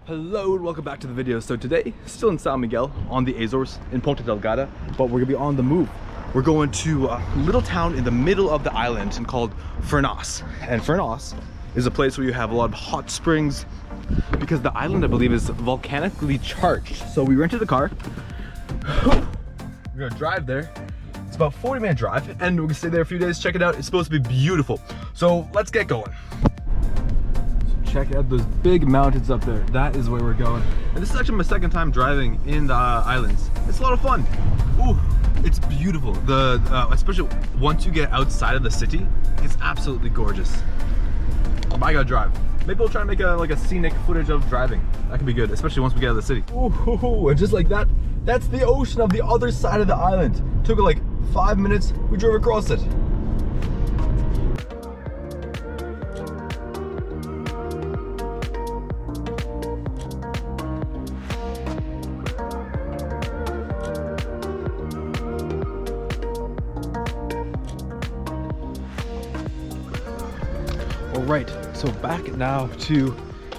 Hello and welcome back to the video. So today, still in San Miguel on the Azores in Ponta Delgada, but we're gonna be on the move. We're going to a little town in the middle of the island and called Furnas. And Furnas is a place where you have a lot of hot springs because the island, I believe, is volcanically charged. So we rented a car. We're gonna drive there. It's about a 40-minute drive and we're gonna stay there a few days, check it out. It's supposed to be beautiful. So let's get going. Check out those big mountains up there. That is where we're going. And this is actually my second time driving in the islands. It's a lot of fun. Ooh, it's beautiful. Especially once you get outside of the city, it's absolutely gorgeous. I gotta drive. Maybe we'll try to make a scenic footage of driving. That could be good, especially once we get out of the city. Ooh, and just like that, that's the ocean of the other side of the island. Took like 5 minutes, we drove across it. Right, so back now to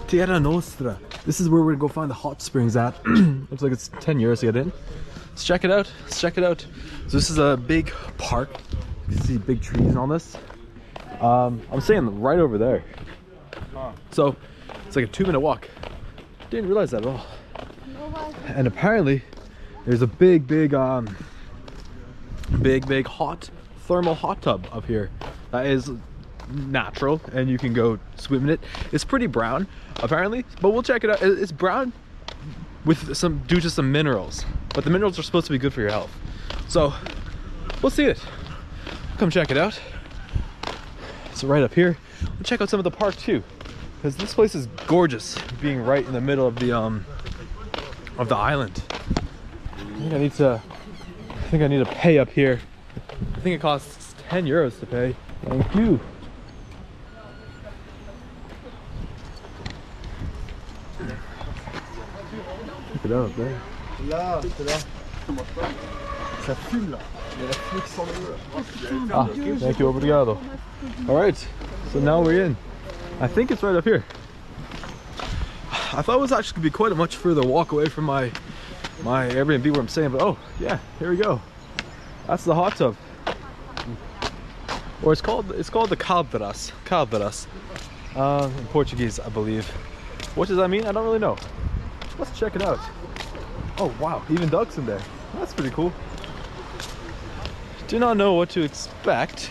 Terra Nostra. This is where we're gonna go find the hot springs at. Looks like it's 10 euros to get in. Let's check it out. Let's check it out. So this is a big park. You can see big trees and all this. I'm staying right over there. So it's like a 2-minute walk. Didn't realize that at all. And apparently there's a big hot thermal hot tub up here that is natural and you can go swim in it. It's pretty brown apparently, but we'll check it out. It's brown with due to some minerals, but the minerals are supposed to be good for your health, so we'll see it. Come check it out. It's right up here. We'll check out some of the park too, because this place is gorgeous, being right in the middle of the island. I think I need to pay up here. I think it costs 10 euros to pay. Thank you. Check it out there. Là, c'est là. Ça fume là. Il y a la fumée qui sort de là. Thank you, obrigado. Alright, so now we're in. I think it's right up here. I thought it was actually going to be quite a much further walk away from my Airbnb where I'm staying, but oh yeah, here we go. That's the hot tub. Or it's called the Calderas. In Portuguese, I believe. What does that mean? I don't really know. Let's check it out. Oh wow, even ducks in there. That's pretty cool. Do not know what to expect.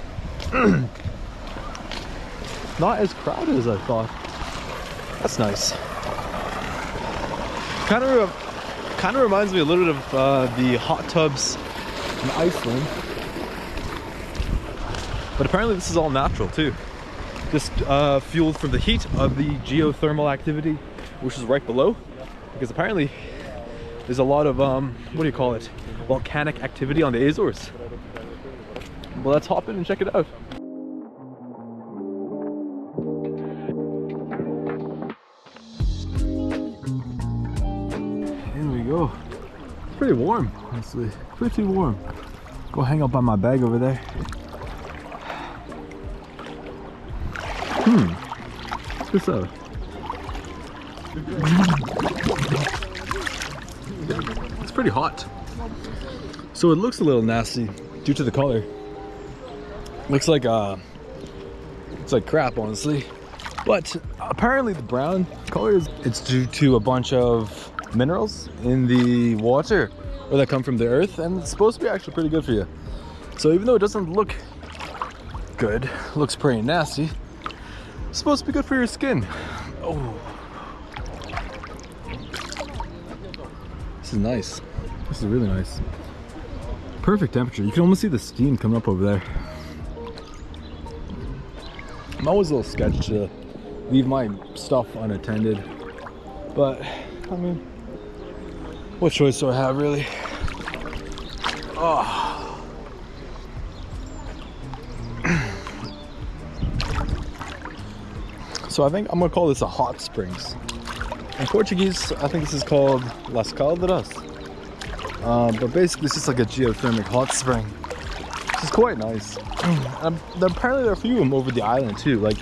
Not as crowded as I thought. That's nice. Kind of reminds me a little bit of the hot tubs in Iceland. But apparently this is all natural too. Just fueled from the heat of the geothermal activity, which is right below. Because apparently there's a lot of, what do you call it? Volcanic activity on the Azores. Well, let's hop in and check it out. Here we go. It's pretty warm, honestly. Pretty warm. Go hang up on my bag over there. What's this up? It's pretty hot. So it looks a little nasty due to the color. Looks like it's like crap, honestly. But apparently the brown color it's due to a bunch of minerals in the water or that come from the earth, and it's supposed to be actually pretty good for you. So even though it doesn't look good, looks pretty nasty, it's supposed to be good for your skin. Oh, this is nice. This is really nice. Perfect temperature. You can almost see the steam coming up over there. I'm always a little sketched to leave my stuff unattended, but I mean, what choice do I have really? Oh. So I think I'm gonna call this a hot springs. In Portuguese, I think this is called Las Calderas. But basically it's just like a geothermal hot spring. This is quite nice. Apparently there are a few of them over the island too. Like,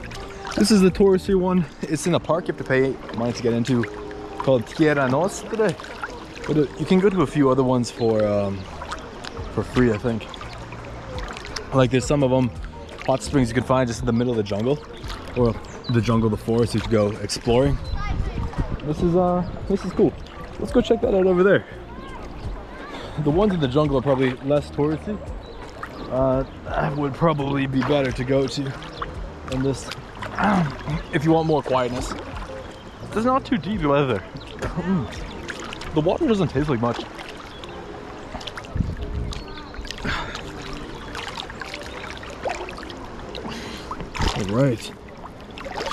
this is the touristy one. It's in a park, you have to pay money to get into. called Terra Nostra. But you can go to a few other ones for free, I think. Like there's some of them hot springs you can find just in the middle of the jungle, or the jungle, the forest. You can go exploring. This is cool. Let's go check that out over there. The ones in the jungle are probably less touristy. That would probably be better to go to than this if you want more quietness. It's not too deep either. The water doesn't taste like much. Alright,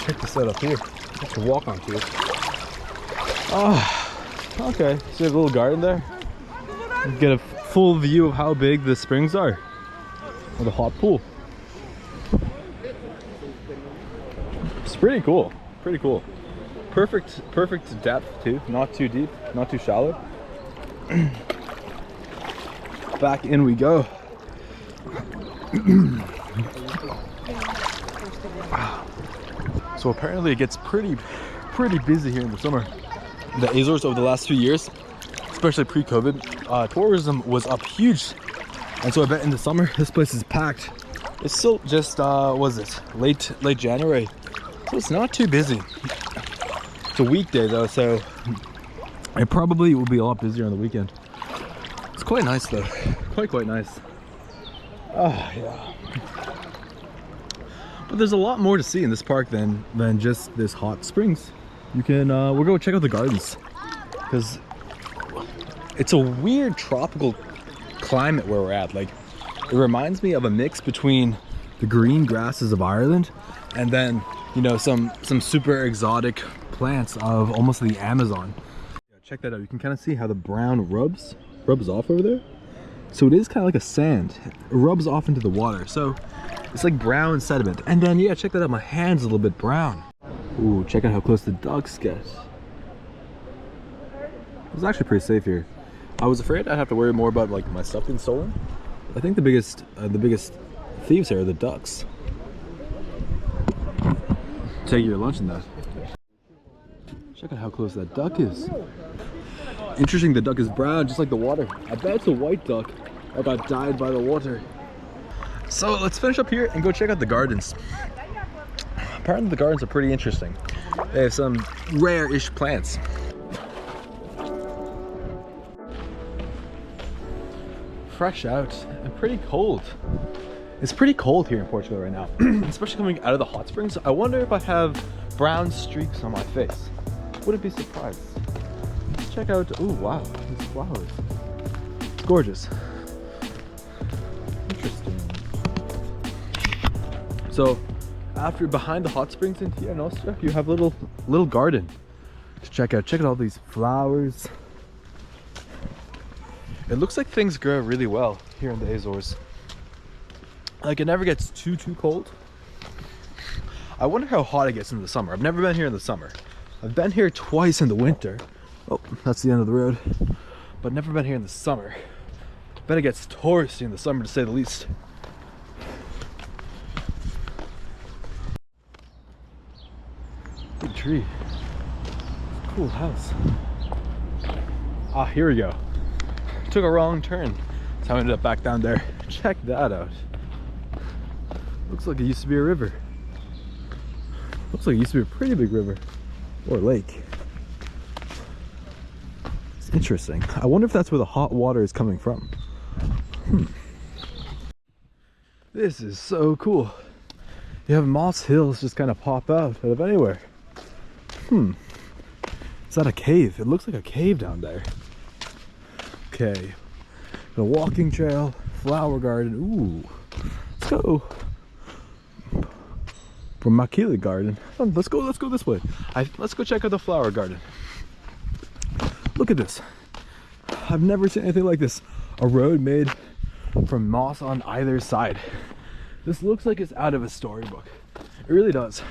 check this out up here. Let's walk onto it. Oh, okay, so you have a little garden there. You get a full view of how big the springs are. Or the hot pool. It's pretty cool, pretty cool. Perfect depth too, not too deep, not too shallow. Back in we go. So apparently it gets pretty busy here in the summer. The Azores over the last few years, especially pre-COVID, tourism was up huge. And so I bet in the summer this place is packed. It's still just was it late January, so it's not too busy. It's a weekday though, so it probably will be a lot busier on the weekend. It's quite nice though, quite nice. Oh yeah. But there's a lot more to see in this park than just this hot springs. You can we'll go check out the gardens, because it's a weird tropical climate where we're at. Like, it reminds me of a mix between the green grasses of Ireland and then, you know, some super exotic plants of almost the Amazon. Yeah, check that out. You can kind of see how the brown rubs off over there. So it is kind of like a sand. It rubs off into the water. So it's like brown sediment. And then, yeah, check that out. My hand's a little bit brown. Ooh, check out how close the ducks get. It's actually pretty safe here. I was afraid I'd have to worry more about like my stuff being stolen. I think the biggest thieves here are the ducks. Take your lunch in that. Check out how close that duck is. Interesting, the duck is brown, just like the water. I bet it's a white duck that got dyed by the water. So let's finish up here and go check out the gardens. Apparently the gardens are pretty interesting. They have some rare-ish plants. Fresh out and pretty cold. It's pretty cold here in Portugal right now, especially coming out of the hot springs. I wonder if I have brown streaks on my face. Wouldn't be surprised. Let's check out. Oh wow, these flowers. It's gorgeous. Interesting. So, after behind the hot springs in Terra Nostra, you have a little garden to check out. Check out all these flowers. It looks like things grow really well here in the Azores. Like, it never gets too cold. I wonder how hot it gets in the summer. I've never been here in the summer. I've been here twice in the winter. Oh, that's the end of the road. But never been here in the summer. Bet it gets touristy in the summer, to say the least. Big tree. Cool house. Ah, here we go. Took a wrong turn, so I ended up back down there. Check that out. Looks like it used to be a river. Looks like it used to be a pretty big river or lake. It's interesting. I wonder if that's where the hot water is coming from. This is so cool. You have moss hills just kind of pop out of anywhere. Is that a cave? It looks like a cave down there. Okay, the walking trail, flower garden. Ooh, let's go. Makili garden. Let's go this way. Let's go check out the flower garden. Look at this. I've never seen anything like this. A road made from moss on either side. This looks like it's out of a storybook. It really does.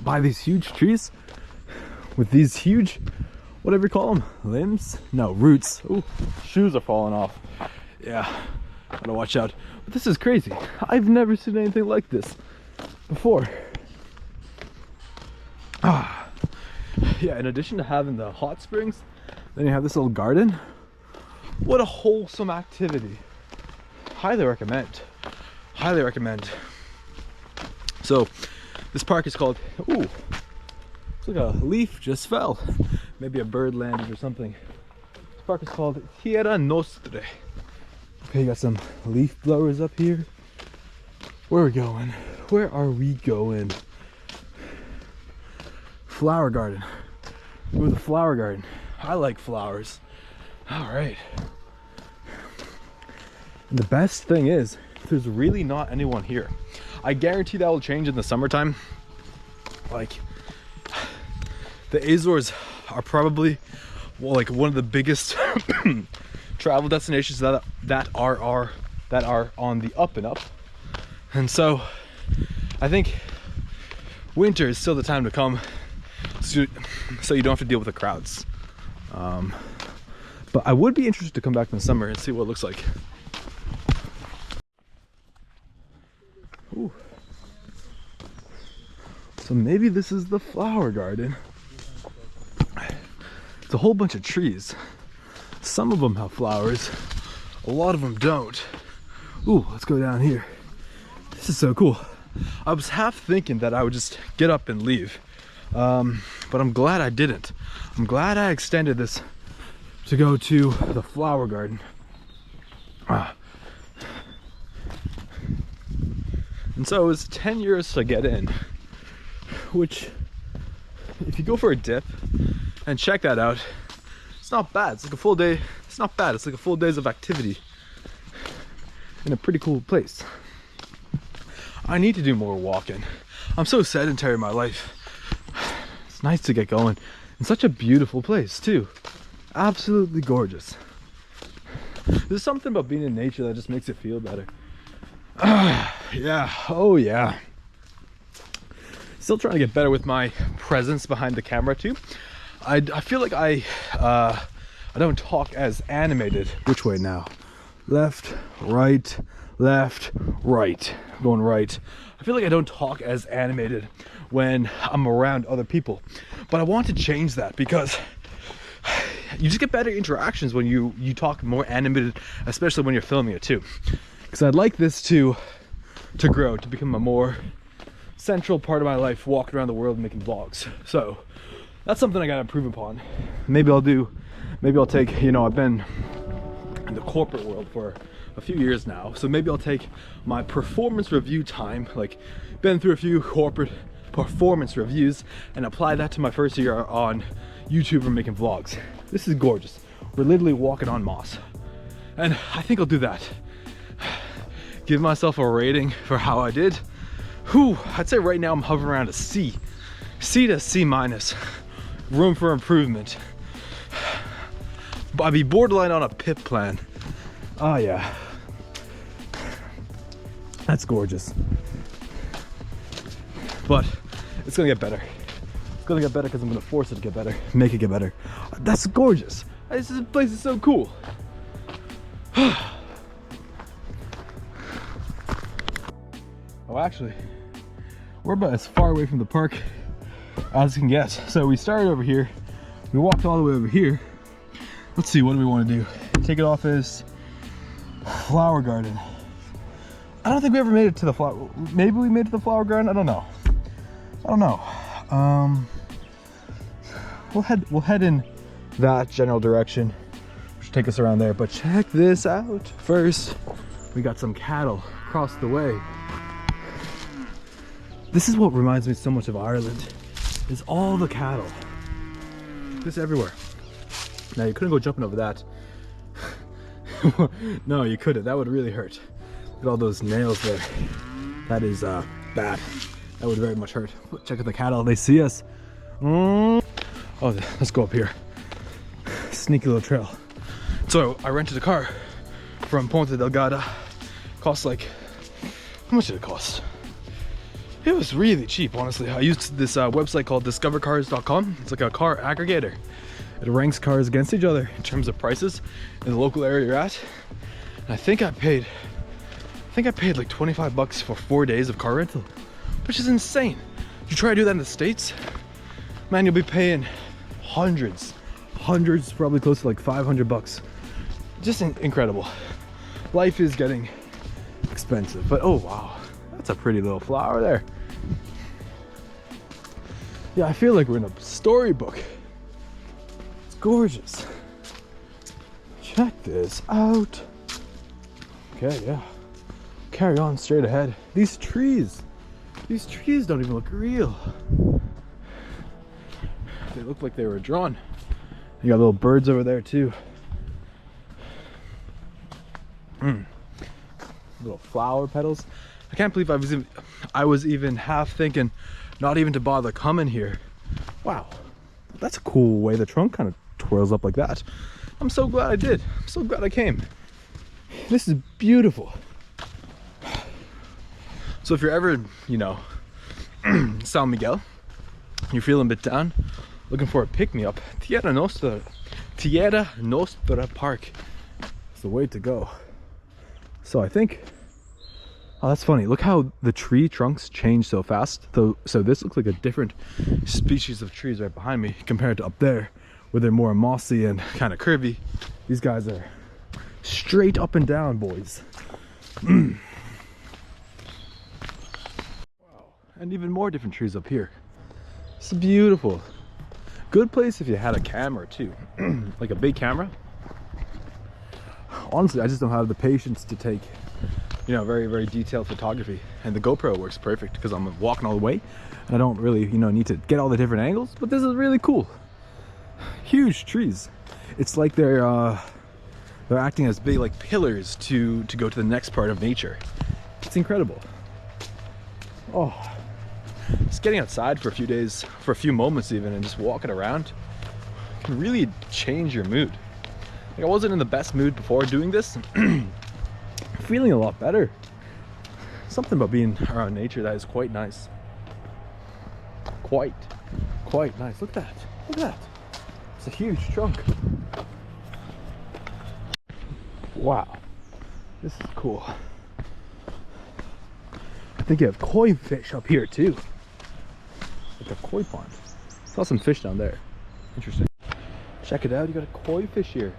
By these huge trees with these huge, whatever you call them, limbs? No, roots. Ooh, shoes are falling off. Yeah, gotta watch out. But this is crazy. I've never seen anything like this before. yeah, in addition to having the hot springs, then you have this little garden. What a wholesome activity. Highly recommend. Highly recommend. So this park is called, ooh, looks like a leaf just fell. Maybe a bird landed or something. This park is called Terra Nostra. Okay, you got some leaf blowers up here. Where are we going? Where are we going? Flower garden. Ooh, the flower garden. I like flowers. All right. And the best thing is, there's really not anyone here. I guarantee that will change in the summertime. Like, the Azores are probably, well, like one of the biggest travel destinations that are on the up and up. And so I think winter is still the time to come, so you don't have to deal with the crowds. But I would be interested to come back in the summer and see what it looks like. Ooh. So maybe this is the flower garden. It's a whole bunch of trees. Some of them have flowers, a lot of them don't. Ooh, let's go down here. This is so cool. I was half thinking that I would just get up and leave, but I'm glad I didn't. I'm glad I extended this to go to the flower garden. And so it was 10 euros to get in, which, if you go for a dip and check that out, it's not bad. It's like a full day. It's not bad. It's like a full day's of activity in a pretty cool place. I need to do more walking. I'm so sedentary in my life. It's nice to get going. It's such a beautiful place too. Absolutely gorgeous. There's something about being in nature that just makes it feel better. Yeah, oh yeah. Still trying to get better with my presence behind the camera too. I feel like I don't talk as animated. Which way now? Left, right, left, right. I'm going right. I feel like I don't talk as animated when I'm around other people, but I want to change that because you just get better interactions when you talk more animated, especially when you're filming it too. Because I'd like this to grow, to become a more central part of my life, walking around the world making vlogs. So that's something I gotta improve upon. Maybe I'll take, you know, I've been in the corporate world for a few years now, so maybe I'll take my performance review time, like been through a few corporate performance reviews, and apply that to my first year on YouTube and making vlogs. This is gorgeous. We're literally walking on moss, and I think I'll do that. Give myself a rating for how I did. Whew, I'd say right now I'm hovering around a C to C minus. Room for improvement. But I'd be borderline on a PIP plan. Oh yeah, that's gorgeous. But it's gonna get better. It's gonna get better because I'm gonna force it to get better, make it get better. That's gorgeous. This place is so cool. Oh, actually, we're about as far away from the park as it can get. So we started over here, we walked all the way over here. Let's see, what do we want to do? Take it off as flower garden. I don't think we ever made it to the flower. Maybe we made it to the flower garden. I don't know. We'll head in that general direction, which take us around there. But check this out. First, we got some cattle across the way. This is what reminds me so much of Ireland, is all the cattle. Just everywhere. Now you couldn't go jumping over that. No, you couldn't. That would really hurt. Look at all those nails there. That is bad. That would very much hurt. Check out the cattle. They see us. Oh, let's go up here. Sneaky little trail. So I rented a car from Ponta Delgada. Cost like, how much did it cost? It was really cheap, honestly. I used this website called discovercars.com. It's like a car aggregator. It ranks cars against each other in terms of prices in the local area you're at. And I think I paid like 25 bucks for 4 days of car rental, which is insane. If you try to do that in the States, man, you'll be paying hundreds, probably close to like 500 bucks. Just incredible. Life is getting expensive, but oh wow, that's a pretty little flower there. Yeah, I feel like we're in a storybook. It's gorgeous. Check this out. Okay, yeah. Carry on straight ahead. These trees don't even look real. They look like they were drawn. You got little birds over there too. Little flower petals. I can't believe I was even half thinking not even to bother coming here. Wow, that's a cool way the trunk kind of twirls up like that. I'm so glad I did. I'm so glad I came. This is beautiful. So if you're ever, you know, San Miguel, you're feeling a bit down, looking for a pick-me-up, Terra Nostra Park is the way to go. So I think, oh, that's funny. Look how the tree trunks change so fast. So this looks like a different species of trees right behind me compared to up there, where they're more mossy and kind of curvy. These guys are straight up and down, boys. Wow. And even more different trees up here. It's beautiful. Good place if you had a camera too, like a big camera. Honestly, I just don't have the patience to take, you know, very detailed photography, and the GoPro works perfect because I'm walking all the way and I don't really, you know, need to get all the different angles. But this is really cool. Huge trees. It's like they're acting as big like pillars to go to the next part of nature. It's incredible. Oh, just getting outside for a few days, for a few moments even, and just walking around can really change your mood. Like, I wasn't in the best mood before doing this. Feeling a lot better. Something about being around nature that is quite nice. Quite nice. Look at that. Look at that. It's a huge trunk. Wow. This is cool. I think you have koi fish up here too. Like a koi pond. Saw some fish down there. Interesting. Check it out. You got a koi fish here.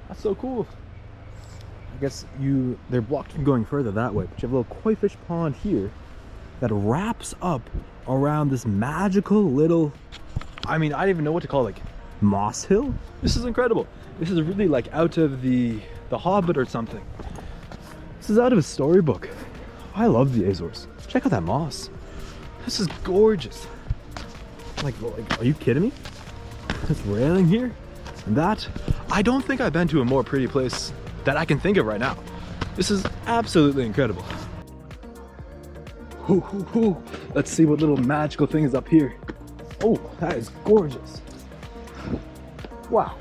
That's so cool. I guess they're blocked from going further that way, but you have a little koi fish pond here that wraps up around this magical little, I mean, I don't even know what to call it, like moss hill. This is incredible. This is really like out of the Hobbit or something. This is out of a storybook. I love the Azores. Check out that moss. This is gorgeous. Like, are you kidding me? This railing here and that. I don't think I've been to a more pretty place that I can think of right now. This is absolutely incredible. Let's see what little magical thing is up here. Oh, that is gorgeous. Wow.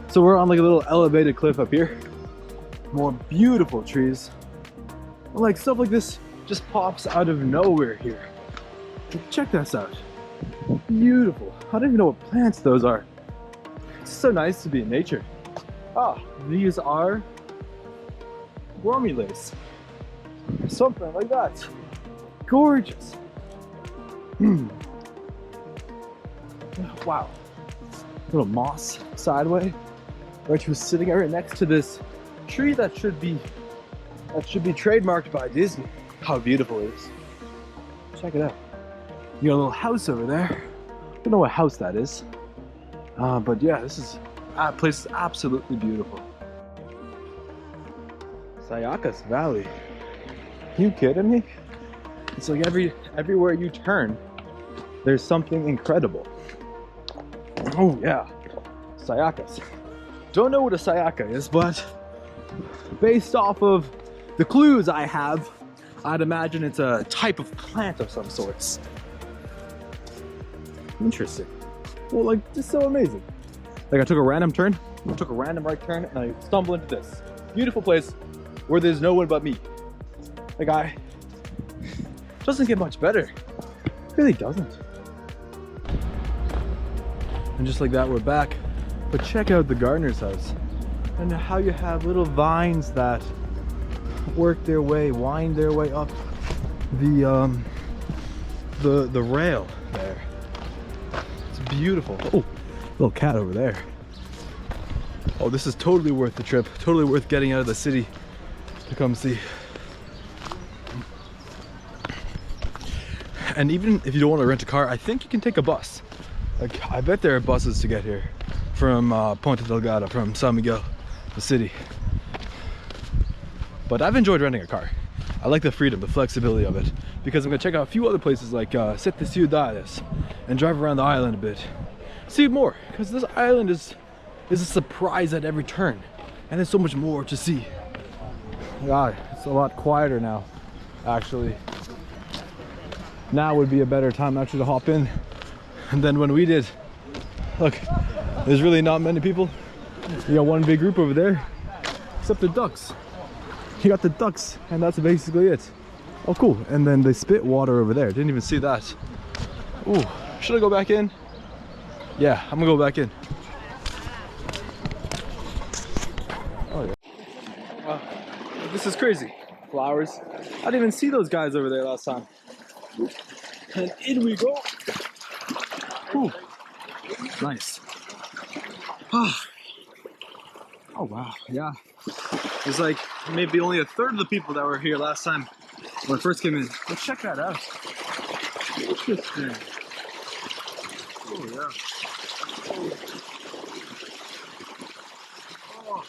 So we're on like a little elevated cliff up here. More beautiful trees. Like, stuff like this just pops out of nowhere here. Check this out. Beautiful. I don't even know what plants those are. It's so nice to be in nature. Ah, these are wormulace. Something like that. Gorgeous. Wow. Little moss sideway. Right, was sitting right next to this tree that should be trademarked by Disney. How beautiful it is. Check it out. You got a little house over there. Don't know what house that is. But yeah, this place is absolutely beautiful. Sayacas Valley. You kidding me? It's like everywhere you turn, there's something incredible. Oh yeah, Sayacas. Don't know what a sayaca is, but based off of the clues I have, I'd imagine it's a type of plant of some sorts. Interesting. Well, like, just so amazing. Like, I took a random turn, I took a random right turn, and I stumbled into this beautiful place where there's no one but me. Like, doesn't get much better. It really doesn't. And just like that, we're back. But check out the gardener's house and how you have little vines that wind their way up the rail there. It's beautiful. Oh, Little cat over there. Oh, this is totally worth the trip. Totally worth getting out of the city to come see. And even if you don't want to rent a car, I think you can take a bus. Like, I bet there are buses to get here from Ponta Delgada, from San Miguel, the city. But I've enjoyed renting a car. I like the freedom, the flexibility of it, because I'm gonna check out a few other places like Sete Ciudades and drive around the island a bit. See more, because this island is a surprise at every turn, and there's so much more to see. God, it's a lot quieter now, actually. Now would be a better time actually to hop in. And then when we did, look, there's really not many people. You got one big group over there, except the ducks. You got the ducks, and that's basically it. Oh, cool. And then they spit water over there. Didn't even see that. Ooh, should I go back in? Yeah, I'm gonna go back in. Oh yeah. Wow, this is crazy. Flowers. I didn't even see those guys over there last time. And in we go. Ooh, nice. Oh wow, yeah. It's like maybe only a third of the people that were here last time when I first came in. Let's check that out. Interesting. Oh yeah. Oh.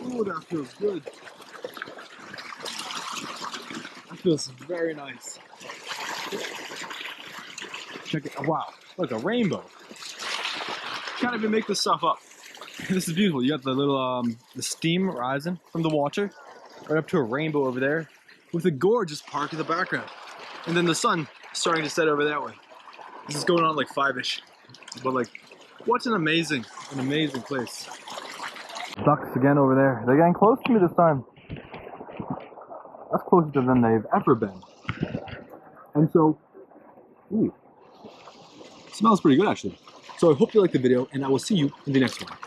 Oh, that feels good. That feels very nice. Check it. Oh, wow, look, a rainbow. Can't even make this stuff up. This is beautiful. You got the little the steam rising from the water right up to a rainbow over there with a gorgeous park in the background, and then the sun starting to set over that way. This is going on like 5-ish, but like, what an amazing place. Ducks again over there. They're getting close to me this time. That's closer than they've ever been. And so, ooh, smells pretty good actually. So I hope you liked the video, and I will see you in the next one.